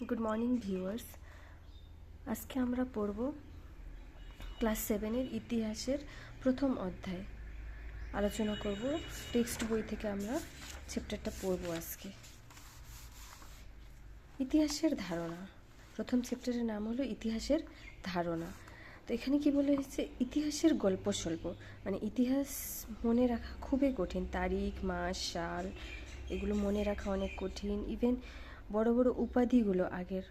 Good morning viewers. আজকে আমরা পড়ব ক্লাস 7-এর ইতিহাসের প্রথম অধ্যায়। আলোচনা করব টেক্সট বই থেকে আমরা চ্যাপ্টারটা পড়ব আজকে। ইতিহাসের ধারণা। প্রথম চ্যাপ্টারের নাম হলো ইতিহাসের ধারণা। তো এখানে কি বলা হয়েছে, ইতিহাসের গল্প স্বল্প, মানে ইতিহাস মনে রাখা খুবই কঠিন। তারিখ, মাস, সাল এগুলো মনে রাখা অনেক কঠিন। ইভেন বড় বড় উপাধিগুলো আগের,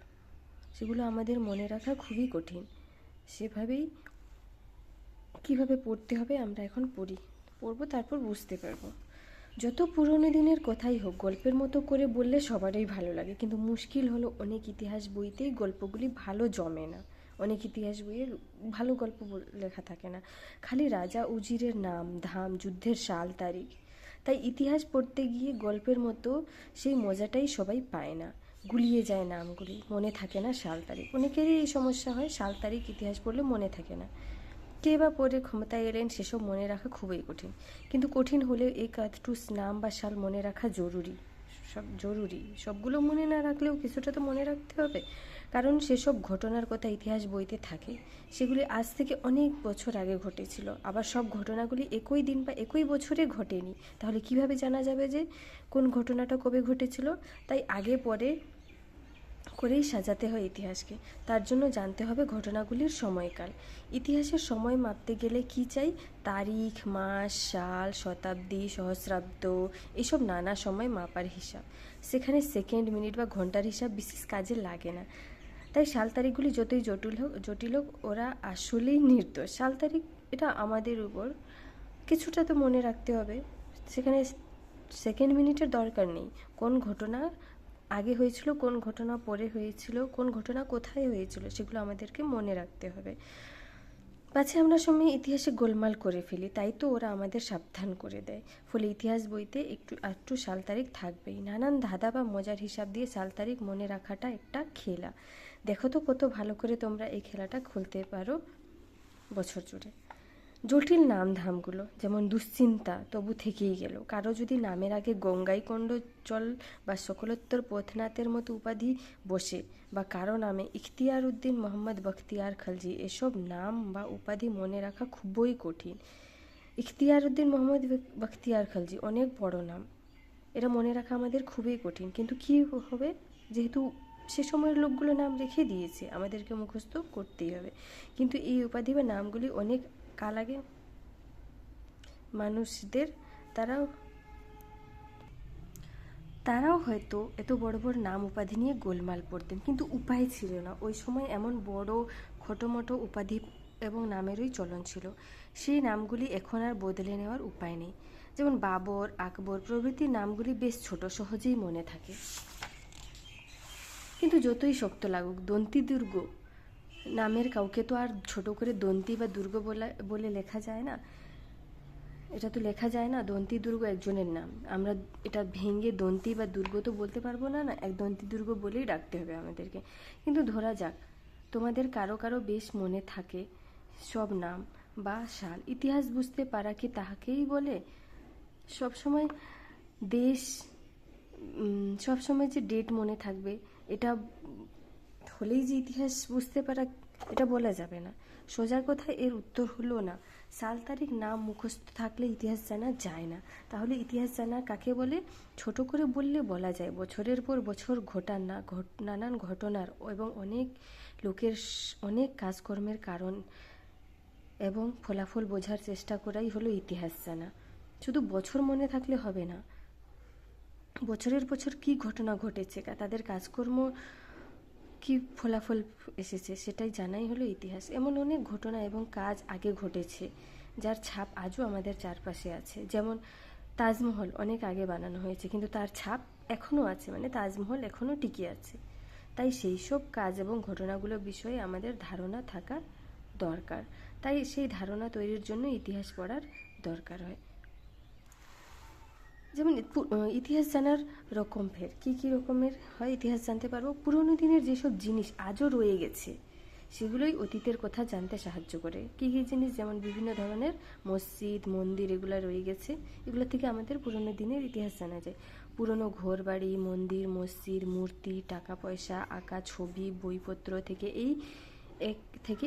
সেগুলো আমাদের মনে রাখা খুবই কঠিন। সেভাবেই কিভাবে পড়তে হবে আমরা এখন পড়বো, তারপর বুঝতে পারবো। যত পুরনো দিনের কথাই হোক, গল্পের মতো করে বললে সবারই ভালো লাগে, কিন্তু মুশকিল হলো অনেক ইতিহাস বইতেই গল্পগুলি ভালো জমে না। অনেক ইতিহাস বইয়ে ভালো গল্প লেখা থাকে না, খালি রাজা উজিরের নাম ধাম, যুদ্ধের সাল তারিখ। তাই ইতিহাস পড়তে গিয়ে গল্পের মতো সেই মজাটাই সবাই পায় না। গুলিয়ে যায় নামগুলি, মনে থাকে না সাল তারিখ। অনেকেরই এই সমস্যা হয়, সাল তারিখ ইতিহাস পড়লে মনে থাকে না। কে বা পরে ক্ষমতায় এলেন সেসব মনে রাখা খুবই কঠিন, কিন্তু কঠিন হলেও এই কাজটু নাম বা সাল মনে রাখা জরুরি। সবগুলো মনে না রাখলেও কিছুটা তো মনে রাখতে হবে, কারণ সেসব ঘটনার কথা ইতিহাস বইতে থাকে। সেগুলি আজ থেকে অনেক বছর আগে ঘটেছিল, আবার সব ঘটনাগুলি একই দিন বা একই বছরে ঘটেনি। তাহলে কিভাবে জানা যাবে যে কোন ঘটনাটা কবে ঘটেছিল? তাই আগে পরে করেই সাজাতে হয় ইতিহাসকে। তার জন্য জানতে হবে ঘটনাগুলির সময়কাল। ইতিহাসের সময় মাপতে গেলে কি চাই? তারিখ, মাস, সাল, শতাব্দী, সহস্রাব্দ, এসব নানা সময় মাপার হিসাব। সেখানে সেকেন্ড, মিনিট বা ঘন্টার হিসাব বিশেষ কাজে লাগে না। তাই সাল তারিখগুলি যতই জটিল হোক ওরা আসলেই নির্দোষ। সাল তারিখ এটা আমাদের উপর, কিছুটা তো মনে রাখতে হবে। সেখানে সেকেন্ড মিনিটের দরকার নেই। কোন ঘটনা আগে হয়েছিল, কোন ঘটনা পরে হয়েছিল, কোন ঘটনা কোথায় হয়েছিল, সেগুলো আমাদেরকে মনে রাখতে হবে। পাছে আমরা সময় ইতিহাসে গোলমাল করে ফেলি, তাই তো ওরা আমাদের সাবধান করে দেয়। ফলে ইতিহাস বইতে একটু সাল তারিখ থাকবেই। নানান ধাঁধা বা মজার হিসাব দিয়ে সাল তারিখ মনে রাখাটা একটা খেলা। দেখো তো কত ভালো করে তোমরা এই খেলাটা খেলতে পারো বছর জুড়ে। জটিল নাম ধামগুলো, যেমন দুশ্চিন্তা তবু থেকেই গেল। কারো যদি নামের আগে গঙ্গাইকণ্ড চল বা সকলোত্তর পথনাথের মতো উপাধি বসে, বা কারো নামে ইখতিয়ার উদ্দিন মোহাম্মদ বখতিয়ার খলজি, এসব নাম বা উপাধি মনে রাখা খুবই কঠিন। ইখতিয়ার উদ্দিন মোহাম্মদ বখতিয়ার খলজি অনেক বড় নাম, এটা মনে রাখা আমাদের খুবই কঠিন। কিন্তু কি হবে, যেহেতু সে সময়ের লোকগুলো নাম রেখে দিয়েছে, আমাদেরকে মুখস্থ করতেই হবে। কিন্তু এই উপাধি বা নামগুলি অনেক কাল আগে মানুষদের, তারাও হয়তো এত বড় বড় নাম উপাধি নিয়ে গোলমাল পড়তেন, কিন্তু উপায় ছিল না। ওই সময় এমন বড় খটোমটো উপাধি এবং নামেরই চলন ছিল। সেই নামগুলি এখন আর বদলে নেওয়ার উপায় নেই। যেমন বাবর, আকবর প্রভৃতি নামগুলি বেশ ছোট, সহজেই মনে থাকে। কিন্তু যতই শক্ত লাগুক, দন্তি দুর্গ নামের কাউকে তো আর ছোট করে দন্তি বা দুর্গ বলে লেখা যায় না। এটা তো লেখা যায় না। দন্তি দুর্গ একজনের নাম, আমরা এটা ভেঙে দন্তি বা দুর্গ তো বলতে পারবো না, এক দন্তি দুর্গ বলেই ডাকতে হবে আমাদেরকে। কিন্তু ধরা যাক তোমাদের কারো কারো বেশ মনে থাকে সব নাম বা সাল। ইতিহাস বুঝতে পারা কি তাহাকেই বলে? সবসময় দেশ, সবসময় যে ডেট মনে থাকবে এটা হলেই যে ইতিহাস বুঝতে পারা, এটা বলা যাবে না। সোজা কথা এর উত্তর হলো না। সাল তারিখ নাম মুখস্থ থাকলে ইতিহাস জানা যায় না। তাহলে ইতিহাস জানা কাকে বলে? ছোট করে বললে বলা যায় বছরের পর বছর নানান ঘটনার এবং অনেক লোকের অনেক কাজকর্মের কারণ এবং ফলাফল বোঝার চেষ্টা করাই হলো ইতিহাস জানা। শুধু বছর মনে থাকলে হবে না, বছরের বছর কি ঘটনা ঘটেছে, তাদের কাজকর্ম কি ফলাফল এসেছে, সেটাই জানাই হলো ইতিহাস। এমন অনেক ঘটনা এবং কাজ আগে ঘটেছে যার ছাপ আজও আমাদের চারপাশে আছে। যেমন তাজমহল অনেক আগে বানানো হয়েছে, কিন্তু তার ছাপ এখনও আছে, মানে তাজমহল এখনও টিকে আছে। তাই সেই সব কাজ এবং ঘটনাগুলোর বিষয়ে আমাদের ধারণা থাকা দরকার। তাই সেই ধারণা তৈরির জন্য ইতিহাস পড়ার দরকার হয়। যেমন ইতিহাস জানার রকম ফের কী রকমের হয় ইতিহাস জানতে পারবো? পুরনো দিনের যেসব জিনিস আজও রয়ে গেছে সেগুলোই অতীতের কথা জানতে সাহায্য করে। কী জিনিস? যেমন বিভিন্ন ধরনের মসজিদ, মন্দির এগুলো রয়ে গেছে, এগুলো থেকে আমাদের পুরনো দিনের ইতিহাস জানা যায়। পুরনো ঘরবাড়ি, মন্দির, মসজিদ, মূর্তি, টাকা পয়সা, আঁকা ছবি, বইপত্র থেকে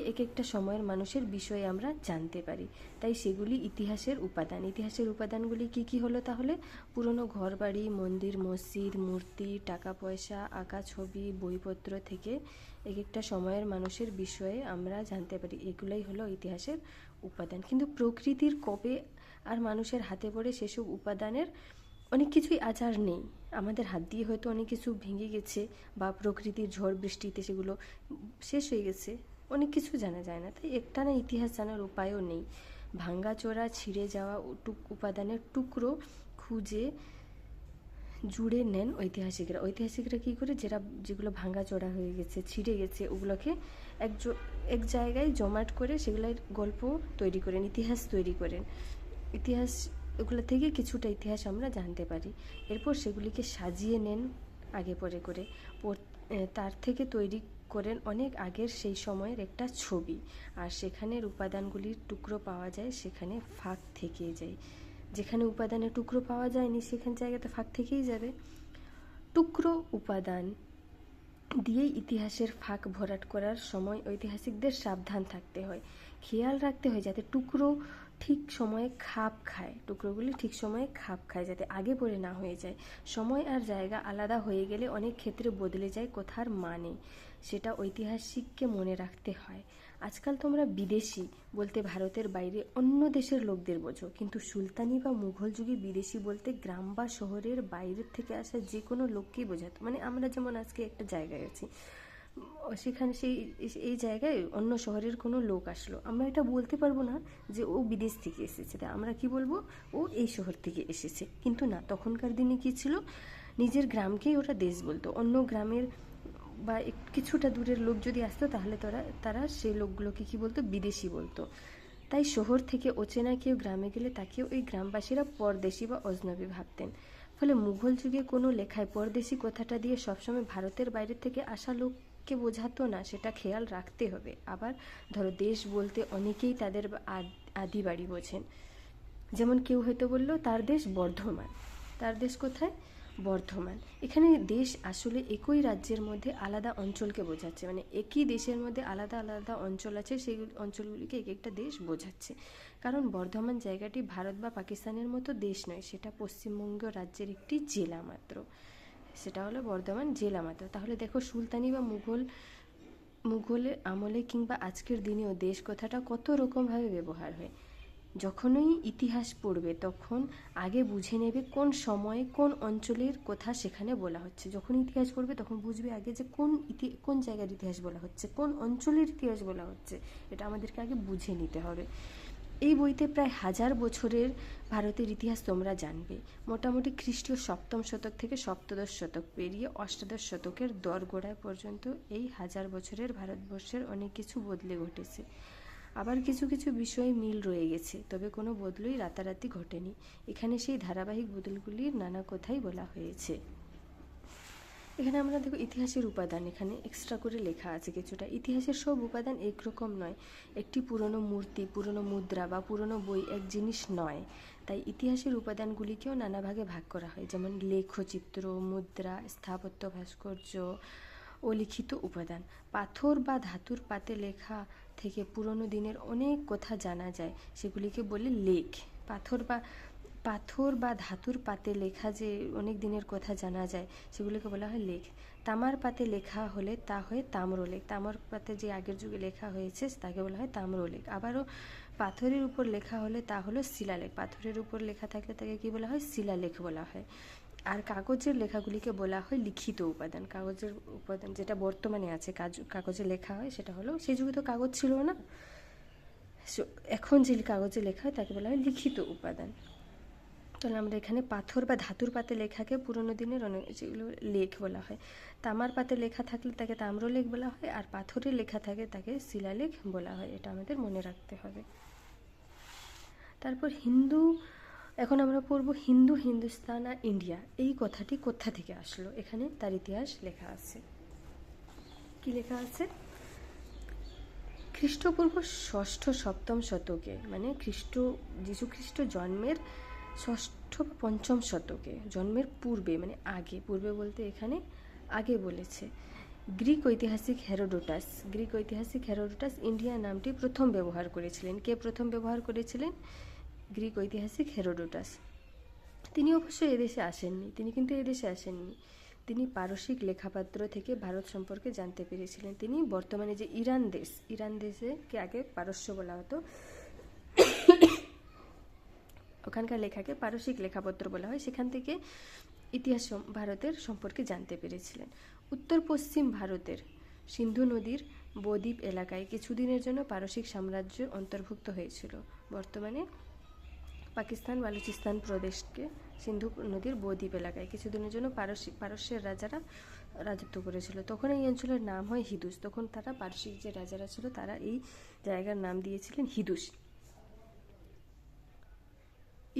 এক একটা সময়ের মানুষের বিষয়ে আমরা জানতে পারি। তাই সেগুলি ইতিহাসের উপাদান। ইতিহাসের উপাদানগুলি কি কি হলো তাহলে? পুরনো ঘরবাড়ি, মন্দির, মসজিদ, মূর্তি, টাকা পয়সা, আঁকা ছবি, বইপত্র থেকে এক একটা সময়ের মানুষের বিষয়ে আমরা জানতে পারি। এগুলোই হলো ইতিহাসের উপাদান। কিন্তু প্রকৃতির কবে আর মানুষের হাতে পড়ে সেসব উপাদানের অনেক কিছুই আজ আর নেই। আমাদের হাত দিয়ে হয়তো অনেক কিছু ভেঙে গেছে, বা প্রকৃতির ঝড় বৃষ্টিতে সেগুলো শেষ হয়ে গেছে, অনেক কিছু জানা যায় না। তাই একটানা ইতিহাস জানার উপায়ও নেই। ভাঙ্গাচোরা, ছিঁড়ে যাওয়া উপাদানের টুকরো খুঁজে জুড়ে নেন ঐতিহাসিকরা। ঐতিহাসিকরা কী করে, যেগুলো ভাঙ্গাচোরা হয়ে গেছে, ছিঁড়ে গেছে, ওগুলোকে এক জায়গায় জমাট করে সেগুলোর গল্প তৈরি করেন, ইতিহাস তৈরি করেন। ইতিহাস, ওগুলো থেকে কিছুটা ইতিহাস আমরা জানতে পারি। এরপর সেগুলিকে সাজিয়ে নেন আগে পরে করে, তার থেকে তৈরি করেন অনেক আগের সেই সময়ের একটা ছবি। আর সেখানের উপাদানগুলির টুকরো পাওয়া যায়, সেখানে ফাঁক থেকে যায়। যেখানে উপাদানের টুকরো পাওয়া যায়নি সেখান জায়গাতে ফাঁক থেকেই যাবে। টুকরো উপাদান দিয়েই ইতিহাসের ফাঁক ভরাট করার সময় ঐতিহাসিকদের সাবধান থাকতে হয়, খেয়াল রাখতে হয় যাতে টুকরো ঠিক সময়ে খাপ খায়, টুকরোগুলি ঠিক সময়ে খাপ খায়, যাতে আগে পরে না হয়ে যায়। সময় আর জায়গা আলাদা হয়ে গেলে অনেক ক্ষেত্রে বদলে যায় কথার মানে, সেটা ঐতিহাসিককে মনে রাখতে হয়। আজকাল তোমরা বিদেশি বলতে ভারতের বাইরে অন্য দেশের লোকদের বোঝো, কিন্তু সুলতানি বা মুঘল যুগে বিদেশি বলতে গ্রাম বা শহরের বাইরের থেকে আসা যে কোনো লোককেই বোঝাতো। মানে আমরা যেমন আজকে একটা জায়গায় আছি, সেখানে এই জায়গায় অন্য শহরের কোনো লোক আসলো, আমরা এটা বলতে পারবো না যে ও বিদেশ থেকে এসেছে, তাই আমরা কি বলবো, ও এই শহর থেকে এসেছে। কিন্তু না, তখনকার দিনে কি ছিল, নিজের গ্রামকেই ওরা দেশ বলতো। অন্য গ্রামের বা কিছুটা দূরের লোক যদি আসতো তাহলে তারা সেই লোকগুলোকে কি বলতো, বিদেশি বলতো। তাই শহর থেকে অচেনা কেউ গ্রামে গেলে তাকেও ওই গ্রামবাসীরা পরদেশি বা অজনবী ভাবতেন। ফলে মুঘল যুগে কোনো লেখায় পরদেশি কথাটা দিয়ে সবসময় ভারতের বাইরে থেকে আসা লোককে বোঝাতো না, সেটা খেয়াল রাখতে হবে। আবার ধরো, দেশ বলতে অনেকেই তাদের আদি বাড়ি বোঝেন। যেমন কেউ হয়তো বলল তার দেশ বর্ধমান, তার দেশ কোথায়, বর্ধমান। এখানে দেশ আসলে একই রাজ্যের মধ্যে আলাদা অঞ্চলকে বোঝাচ্ছে, মানে একই দেশের মধ্যে আলাদা আলাদা অঞ্চল আছে, সেই অঞ্চলগুলিকে এক একটা দেশ বোঝাচ্ছে। কারণ বর্ধমান জায়গাটি ভারত বা পাকিস্তানের মতো দেশ নয়, সেটা পশ্চিমবঙ্গ রাজ্যের একটি জেলা মাত্র, সেটা হলো বর্ধমান জেলা মাত্র। তাহলে দেখো, সুলতানি বা মুঘলের আমলে কিংবা আজকের দিনেও দেশ কথাটা কত রকমভাবে ব্যবহার হয়। যখনই ইতিহাস পড়বে তখন আগে বুঝে নেবে কোন সময়ে কোন অঞ্চলের কথা সেখানে বলা হচ্ছে। যখন ইতিহাস পড়বে তখন বুঝবে আগে যে কোন জায়গার ইতিহাস বলা হচ্ছে, কোন অঞ্চলের ইতিহাস বলা হচ্ছে, এটা আমাদেরকে আগে বুঝে নিতে হবে। এই বইতে প্রায় 1000 বছরের ভারতের ইতিহাস তোমরা জানবে। মোটামুটি খ্রিস্টীয় 7ম শতক থেকে সপ্তদশ শতক পেরিয়ে অষ্টাদশ শতকের দোরগোড়ায় পর্যন্ত এই 1000 বছরের ভারতবর্ষের অনেক কিছু বদলে ঘটেছে। আবার কিছু কিছু বিষয়ে মিল রয়ে গেছে, তবে কোনো বদলই রাতারাতি ঘটেনি। এখানে সেই ধারাবাহিক বদলগুলির নানা কথাই বলা হয়েছে। এখানে আমরা দেখো ইতিহাসের উপাদান এখানে এক্সট্রা করে লেখা আছে কিছুটা। ইতিহাসের সব উপাদান একরকম নয়। একটি পুরনো মূর্তি, পুরনো মুদ্রা বা পুরনো বই এক জিনিস নয়। তাই ইতিহাসের উপাদানগুলিকেও নানা ভাগে ভাগ করা হয়, যেমন লেখচিত্র, মুদ্রা, স্থাপত্য, ভাস্কর্য ও লিখিত উপাদান। পাথর বা ধাতুর পাতে লেখা থেকে পুরনো দিনের অনেক কথা জানা যায়, সেগুলিকে বলে লেখ। পাথর বা ধাতুর পাতে লেখা যে অনেক দিনের কথা জানা যায় সেগুলিকে বলা হয় লেখ। তামার পাতে লেখা হলে তা হয় তাম্রলেখ। তামার পাতে যে আগের যুগে লেখা হয়েছে তাকে বলা হয় তাম্রলেখ। আবারও পাথরের উপর লেখা হলে তা হলো শিলালেখ। পাথরের উপর লেখা থাকলে তাকে কি বলা হয়, শিলালেখ বলা হয়। আর কাগজের লেখাগুলিকে বলা হয় লিখিত উপাদান। কাগজের উপাদান যেটা বর্তমানে আছে, কাগজে লেখা হয়, সেটা হলো, সেই যুগে তো কাগজ ছিল না, এখন যে কাগজে লেখা হয় তাকে বলা হয় লিখিত উপাদান। তাহলে আমরা এখানে পাথর বা ধাতুর পাতে লেখাকে পুরোনো দিনের অনেক যেগুলো লেখ বলা হয়। তামার পাতে লেখা থাকলে তাকে তাম্রলেখ বলা হয়, আর পাথরের লেখা থাকে তাকে শিলালেখ বলা হয়। এটা আমাদের মনে রাখতে হবে। তারপর এখন আমরা পড়ব হিন্দু, হিন্দুস্তান আর ইন্ডিয়া। এই কথাটি কোথা থেকে আসলো, এখানে তার ইতিহাস লেখা আছে। কি লেখা আছে? খ্রিস্টপূর্ব 6ষ্ঠ 7ম শতকে, মানে যীশু খ্রিস্ট জন্মের ষষ্ঠ বা পঞ্চম শতকে, জন্মের পূর্বে, মানে আগে, পূর্বে বলতে এখানে আগে বলেছে। গ্রিক ঐতিহাসিক হেরোডোটাস ইন্ডিয়া নামটি প্রথম ব্যবহার করেছিলেন। কে প্রথম ব্যবহার করেছিলেন? গ্রিক ঐতিহাসিক হেরোডোটাস। তিনি অবশ্য এদেশে আসেননি, তিনি পারসিক লেখাপত্র থেকে ভারত সম্পর্কে জানতে পেরেছিলেন। তিনি বর্তমানে যে ইরান দেশকে আগে পারস্য বলা হতো, ওখানকার লেখাকে পারসিক লেখাপত্র বলা হয়, সেখান থেকে ইতিহাস ভারতের সম্পর্কে জানতে পেরেছিলেন। উত্তর পশ্চিম ভারতের সিন্ধু নদীর বদ্বীপ এলাকায় কিছুদিনের জন্য পারসিক সাম্রাজ্য অন্তর্ভুক্ত হয়েছিল। বর্তমানে পাকিস্তান বালুচিস্তান প্রদেশকে সিন্ধু নদীর বদ্বীপ এলাকায় কিছুদিনের জন্য পারস্যের রাজারা রাজত্ব করেছিল। তখন এই অঞ্চলের নাম হয় হিদুস। তখন তারা পারসিক যে রাজারা ছিল তারা এই জায়গার নাম দিয়েছিলেন হিদুস।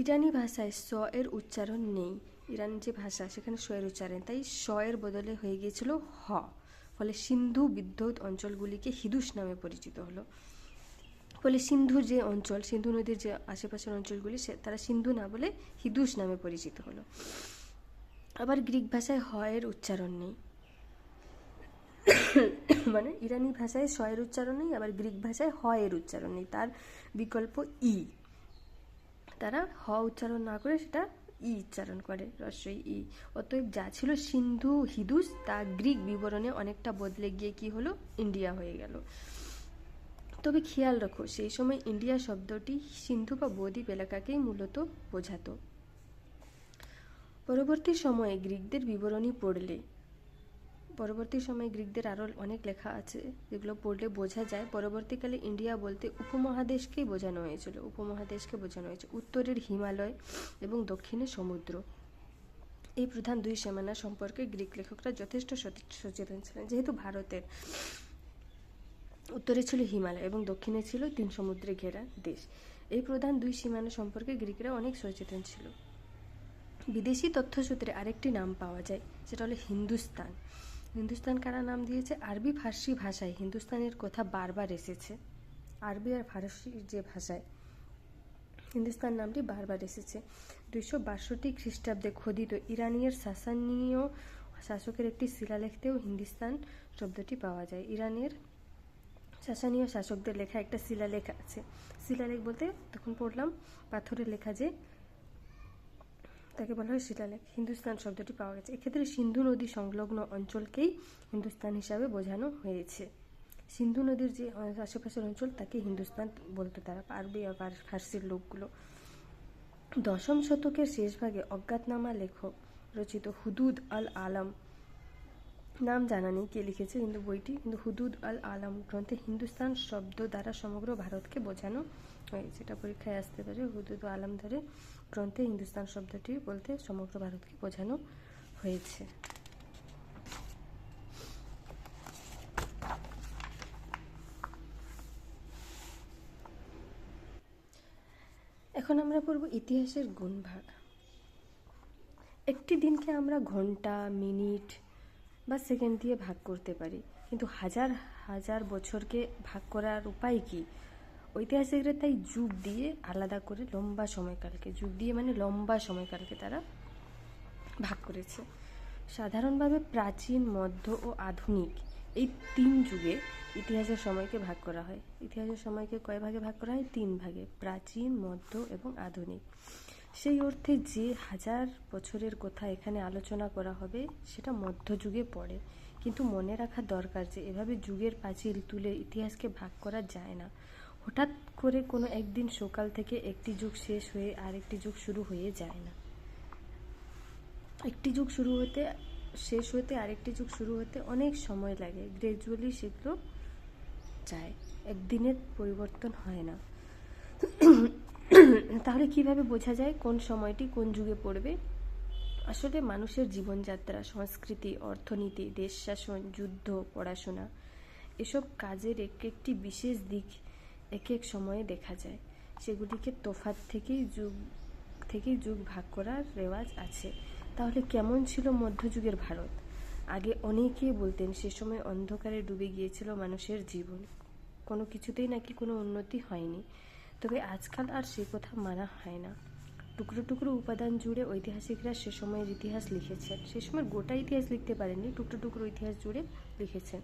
ইরানি ভাষায় স এর উচ্চারণ নেই। ইরান যে ভাষা সেখানে স এর উচ্চারণ, তাই স এর বদলে হয়ে গিয়েছিল হ। ফলে সিন্ধু বিদ্যুৎ অঞ্চলগুলিকে হিদুস নামে পরিচিত হলো। ফলে সিন্ধু নদীর যে আশেপাশের অঞ্চলগুলি তারা সিন্ধু না বলে হিদুস নামে পরিচিত হলো। আবার গ্রিক ভাষায় হ এর উচ্চারণ নেই, মানে ইরানি ভাষায় স এর উচ্চারণ নেই, আবার গ্রিক ভাষায় হ এর উচ্চারণ নেই, তার বিকল্প ই। তারা হ উচ্চারণ না করে সেটা ই উচ্চারণ করে, রস্বই ই। অতএব যা ছিল সিন্ধু হিদুস তা গ্রিক বিবরণে অনেকটা বদলে গিয়ে কি হলো? ইন্ডিয়া হয়ে গেল। তবে খেয়াল রাখো, সেই সময় ইন্ডিয়া শব্দটি সিন্ধু বা বদ্বীপ এলাকাকেই মূলত বোঝাতো। পরবর্তী সময়ে গ্রিকদের বিবরণী পড়লে, আরও অনেক লেখা আছে যেগুলো পড়লে বোঝা যায় পরবর্তীকালে ইন্ডিয়া বলতে উপমহাদেশকেই বোঝানো হয়েছিল। উত্তরের হিমালয় এবং দক্ষিণে সমুদ্র, এই প্রধান দুই সীমানা সম্পর্কে গ্রিক লেখকরা যথেষ্ট সচেতন ছিলেন। যেহেতু ভারতের উত্তরে ছিল হিমালয় এবং দক্ষিণে ছিল 3 সমুদ্রে ঘেরা দেশ, এই প্রধান দুই সীমানা সম্পর্কে গ্রিকরা অনেক সচেতন ছিল। বিদেশি তথ্যসূত্রে আরেকটি নাম পাওয়া যায়, সেটা হলো হিন্দুস্তান। হিন্দুস্তান কারা নাম দিয়েছে? আরবি ফার্সি ভাষায় হিন্দুস্তানের কথা বারবার এসেছে। আরবি আর ফার্সি যে ভাষায় হিন্দুস্তান নামটি বারবার এসেছে। 262 খ্রিস্টাব্দে খোদিত ইরানের সাসানীয় শাসকের একটি শিলালেখতেও হিন্দুস্তান শব্দটি পাওয়া যায়। ইরানের সাসানীয় শাসকদের লেখা একটা শিলালেখ আছে। শিলালেখ বলতে তখন পড়লাম পাথরের লেখা, যে তাকে বলা হয় শিলালেখ। হিন্দুস্তান শব্দটি পাওয়া গেছে। এক্ষেত্রে সিন্ধু নদী সংলগ্ন অঞ্চলকেই হিন্দুস্তান হিসাবে বোঝানো হয়েছে। সিন্ধু নদীর যে আশেপাশের অঞ্চল তাকে হিন্দুস্তান বলতো তারা, আরবি আর ফার্সির লোকগুলো। 10ম শতকের শেষ ভাগে অজ্ঞাতনামা লেখক রচিত হুদুদ আল আলম, নাম জানা নেই কে লিখেছে, কিন্তু হুদুদ আল আলম গ্রন্থে হিন্দুস্তান শব্দ দ্বারা সমগ্র ভারতকে বোঝানো হয়েছে। এটা পরীক্ষায় আসতে পারে। হুদুদ আলম ধরে গ্রন্থে হিন্দুস্তান শব্দটি বলতে সমগ্র ভারতকে বোঝানো হয়েছে। এখন আমরা পড়ব ইতিহাসের গুণভাগ। একটি দিনকে আমরা ঘন্টা, মিনিট বা সেকেন্ড দিয়ে ভাগ করতে পারি, কিন্তু হাজার হাজার বছরকে ভাগ করার উপায় কি? ঐতিহাসিকরা তাই যুগ দিয়ে আলাদা করে লম্বা সময়কালকে তারা ভাগ করেছে। সাধারণভাবে প্রাচীন, মধ্য ও আধুনিক এই 3 যুগে ইতিহাসের সময়কে ভাগ করা হয়। ইতিহাসের সময়কে কয় ভাগে ভাগ করা হয়? 3 ভাগে, প্রাচীন, মধ্য এবং আধুনিক। সেই অর্থে যে হাজার বছরের কথা এখানে আলোচনা করা হবে সেটা মধ্যযুগে পড়ে। কিন্তু মনে রাখা দরকার যে এভাবে যুগের পাঁচিল তুলে ইতিহাসকে ভাগ করা যায় না। হঠাৎ করে কোনো একদিন সকাল থেকে একটি যুগ শেষ হয়ে আরেকটি যুগ শুরু হয়ে যায় না। একটি যুগ শেষ হতে আরেকটি যুগ শুরু হতে অনেক সময় লাগে। গ্র্যাজুয়ালি সেগুলো যায়, একদিনের পরিবর্তন হয় না। তাহলে কিভাবে বোঝা যায় কোন সময়টি কোন যুগে পড়বে? আসলে মানুষের জীবনযাত্রা, সংস্কৃতি, অর্থনীতি, দেশ শাসন, যুদ্ধ, পড়াশোনা এসব কাজের একটি বিশেষ দিক এক এক সময়ে দেখা যায়। সেগুলিকে তফাৎ থেকেই যুগ ভাগ করার রেওয়াজ আছে। তাহলে কেমন ছিল মধ্যযুগের ভারত? আগে অনেকেই বলতেন সে সময় অন্ধকারে ডুবে গিয়েছিল মানুষের জীবন, কোনো কিছুতেই নাকি কোনো উন্নতি হয়নি। তবে আজকাল আর সে কথা মানা হয় না। টুকরো টুকরো উপাদান জুড়ে ঐতিহাসিকরা সে সময়ের ইতিহাস লিখেছেন। সে সময় গোটা ইতিহাস লিখতে পারেননি, টুকরো টুকরো ইতিহাস জুড়ে লিখেছেন।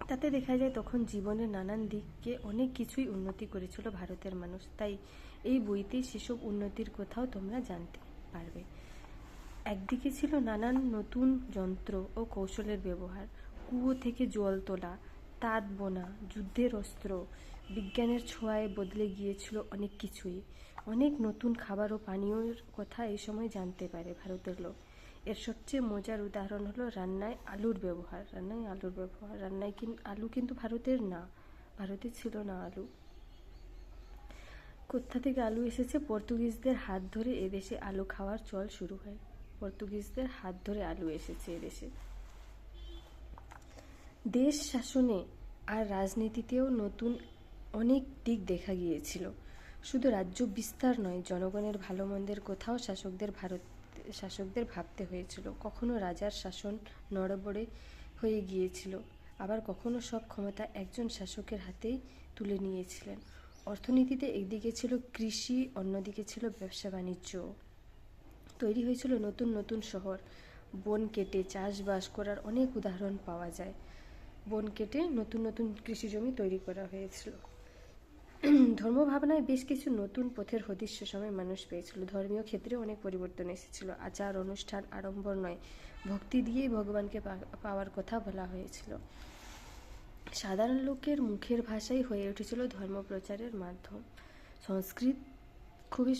তাতে দেখা যায় তখন জীবনের নানান দিককে অনেক কিছুই উন্নতি করেছিল ভারতের মানুষ। তাই এই বইতে সেসব উন্নতির কথাও তোমরা জানতে পারবে। একদিকে ছিল নানান নতুন যন্ত্র ও কৌশলের ব্যবহার, কুয়ো থেকে জল তোলা, তাঁত বোনা, যুদ্ধের অস্ত্র, বিজ্ঞানের ছোঁয়ায় বদলে গিয়েছিল অনেক কিছুই। অনেক নতুন খাবার ও পানীয়র কথা এই সময় জানতে পারে ভারতের লোক। এর সবচেয়ে মজার উদাহরণ হলো রান্নায় আলুর ব্যবহার। রান্নায় আলু কিন্তু ভারতের না, ভারতে ছিল না আলু। কোথা থেকে আলু এসেছে? পর্তুগিজদের হাত ধরে এদেশে আলু খাওয়ার চল শুরু হয়। পর্তুগিজদের হাত ধরে আলু এসেছে এদেশে। দেশ শাসনে আর রাজনীতিতেও নতুন অনেক দিক দেখা গিয়েছিল। শুধু রাজ্য বিস্তার নয়, জনগণের ভালো মন্দের কথাও শাসকদের ভাবতে হয়েছিল। কখনো রাজার শাসন নড়বড়ে হয়ে গিয়েছিল, আবার কখনো সব ক্ষমতা একজন শাসকের হাতেই তুলে নিয়েছিলেন। অর্থনীতিতে একদিকে ছিল কৃষি, অন্যদিকে ছিল ব্যবসা বাণিজ্য। তৈরি হয়েছিল নতুন নতুন শহর। বন কেটে চাষবাস করার অনেক উদাহরণ পাওয়া যায়। বন কেটে নতুন নতুন কৃষি জমি তৈরি করা হয়েছিল। ধর্মভাবনায় বেশ কিছু নতুন পথের হদিশ সে সময় মানুষ পেয়েছিল। ধর্মীয় ক্ষেত্রে অনেক পরিবর্তন এসেছিল। আচার অনুষ্ঠান আড়ম্বর নয়, ভক্তি দিয়েই ভগবানকে পাওয়ার কথা বলা হয়েছিল। সাধারণ লোকের মুখের ভাষাই হয়ে উঠেছিল ধর্মপ্রচারের মাধ্যম। সংস্কৃত খুবই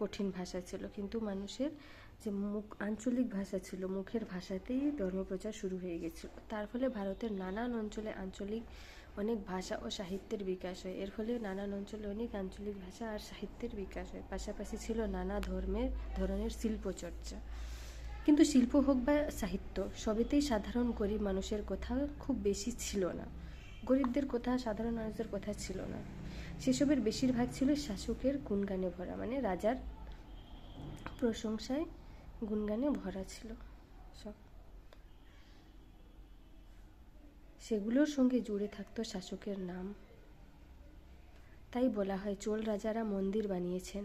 কঠিন ভাষা ছিল, কিন্তু মানুষের যে আঞ্চলিক ভাষা ছিল, মুখের ভাষাতেই ধর্মপ্রচার শুরু হয়ে গেছিল। তার ফলে ভারতের নানান অঞ্চলে আঞ্চলিক অনেক ভাষা ও সাহিত্যের বিকাশ হয়। এর ফলে নানান অঞ্চলে অনেক আঞ্চলিক ভাষা আর সাহিত্যের বিকাশ হয়। পাশাপাশি ছিল নানা ধরনের শিল্পচর্চা। কিন্তু শিল্প হোক বা সাহিত্য, সবেতেই সাধারণ গরিব মানুষের কথা খুব বেশি ছিল না। গরিবদের কথা, সাধারণ মানুষদের কথা ছিল না। সেসবের বেশিরভাগ ছিল শাসকের গুণগানে ভরা, মানে রাজার প্রশংসায় গুণগানে ভরা ছিল সব। সেগুলোর সঙ্গে জুড়ে থাকতো শাসকের নাম। তাই বলা হয় চোল রাজারা মন্দির বানিয়েছেন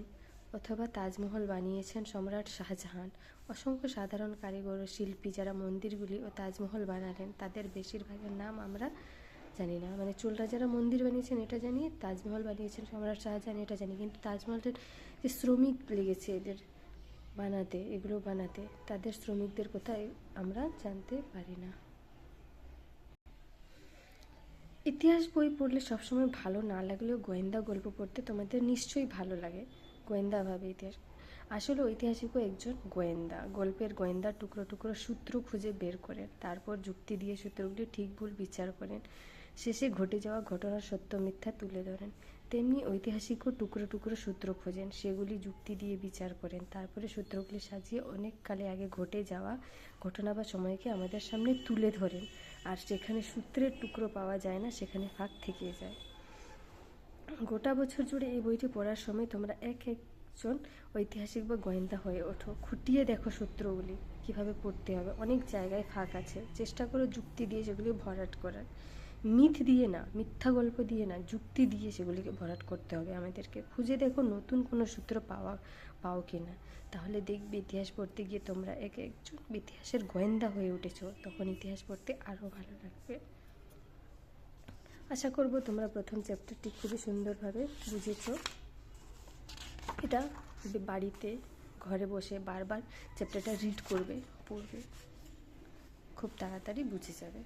অথবা তাজমহল বানিয়েছেন সম্রাট শাহজাহান। অসংখ্য সাধারণ কারিগর ও শিল্পী যারা মন্দিরগুলি ও তাজমহল বানালেন, তাদের বেশিরভাগের নাম আমরা জানি না। মানে চোল রাজারা মন্দির বানিয়েছেন এটা জানি, তাজমহল বানিয়েছেন সম্রাট শাহজাহান এটা জানি, কিন্তু তাজমহলের যে শ্রমিক লেগেছে এদের বানাতে, এগুলো বানাতে, তাদের শ্রমিকদের কথা আমরা জানতে পারি না। ইতিহাস বই পড়লে সবসময় ভালো না লাগলেও গোয়েন্দা গল্প পড়তে তোমাদের নিশ্চয়ই ভালো লাগে। গোয়েন্দা ভাবে ইতিহাস। আসলে ঐতিহাসিকও একজন গোয়েন্দা। গল্পের গোয়েন্দা টুকরো টুকরো সূত্র খুঁজে বের করেন, তারপর যুক্তি দিয়ে সূত্রগুলি ঠিক ভুল বিচার করেন, শেষে ঘটে যাওয়া ঘটনার সত্য মিথ্যা তুলে ধরেন। তেমনি ঐতিহাসিকও টুকরো টুকরো সূত্র খোঁজেন, সেগুলি যুক্তি দিয়ে বিচার করেন, তারপরে সূত্রগুলি সাজিয়ে অনেক কালে আগে ঘটে যাওয়া ঘটনা বা সময়কে আমাদের সামনে তুলে ধরেন। আর যেখানে সূত্রের টুকরো পাওয়া যায় না, সেখানে ফাঁক থেকে যায়। গোটা বছর জুড়ে এই বইটি পড়ার সময় তোমরা এক একজন ঐতিহাসিক বা গোয়েন্দা হয়ে ওঠো। খুঁটিয়ে দেখো সূত্রগুলি কিভাবে পড়তে হবে। অনেক জায়গায় ফাঁক আছে, চেষ্টা করো যুক্তি দিয়ে সেগুলি ভরাট করার। মিথ দিয়ে না, মিথ্যা গল্প দিয়ে না, যুক্তি দিয়ে সেগুলিকে ভরাট করতে হবে আমাদেরকে। খুঁজে দেখো নতুন কোনো সূত্র পাও কিনা, তাহলে দেখবে ইতিহাস পড়তে গিয়ে তোমরা এক একজন ইতিহাসের গোয়েন্দা হয়ে উঠেছো। তখন ইতিহাস পড়তে আরও ভালো লাগবে। আশা করব তোমরা প্রথম চ্যাপ্টারটি খুবই সুন্দরভাবে বুঝেছো। এটা বাড়িতে ঘরে বসে বারবার চ্যাপ্টারটা রিড করবে, পড়বে, খুব তাড়াতাড়ি বুঝে যাবে।